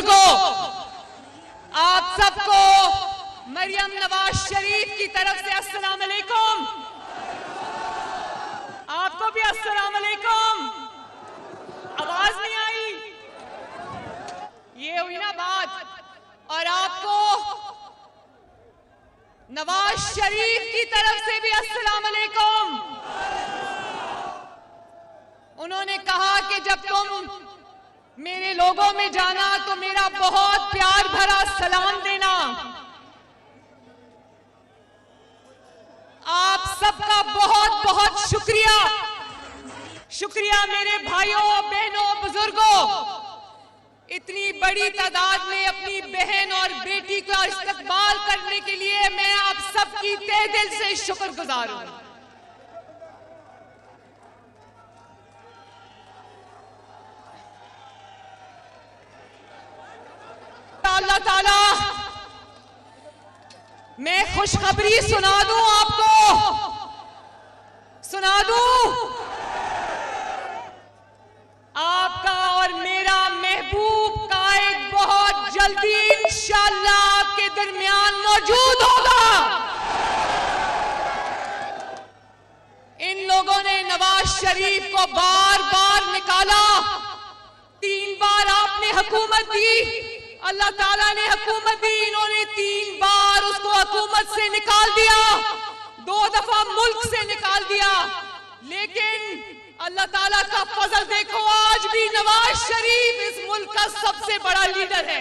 बुजुर्गों, आप सबको मरियम नवाज शरीफ की तरफ से अस्सलाम वालेकुम। आपको भी अस्सलाम वालेकुम। आवाज नहीं आई? ये हुई ना बात। और आपको नवाज शरीफ की तरफ से भी अस्सलाम वालेकुम। उन्होंने कहा कि जब तुम मेरे लोगों में जाना तो मेरा बहुत प्यार भरा सलाम देना। आप सबका बहुत बहुत शुक्रिया। शुक्रिया मेरे भाइयों, बहनों, बुजुर्गों। इतनी बड़ी तादाद में अपनी बहन और बेटी का इस्तकबाल करने के लिए मैं आप सबकी तहे दिल से शुक्रगुजार हूं। अल्लाह ताला, मैं खुशखबरी सुना दूं आपको, सुना दूं। आपका और मेरा महबूब कायद बहुत जल्दी इंशाअल्लाह आपके दरमियान मौजूद होगा। इन लोगों ने नवाज शरीफ को बार बार निकाला। 3 बार आपने हुकूमत दी, अल्लाह ताला ने हुकूमत दी, इन्होंने 3 बार उसको हुकूमत से निकाल दिया, 2 दफा मुल्क से निकाल दिया। लेकिन अल्लाह ताला का फजल देखो, आज भी नवाज शरीफ इस मुल्क का सबसे बड़ा लीडर है।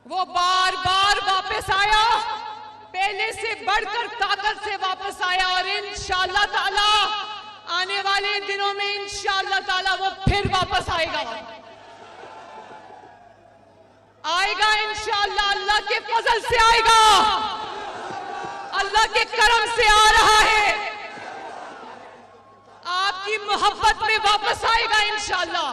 वो बार बार वापस आया, पहले से बढ़कर ताकत से वापस आया। और इंशाअल्लाह ताला आने वाले दिनों में इंशाअल्लाह ताला वो फिर वापस आएगा, आएगा इंशाअल्लाह। अल्लाह के फजल से आएगा, अल्लाह के करम से आ रहा है, आपकी मोहब्बत में वापस आएगा इंशाअल्लाह।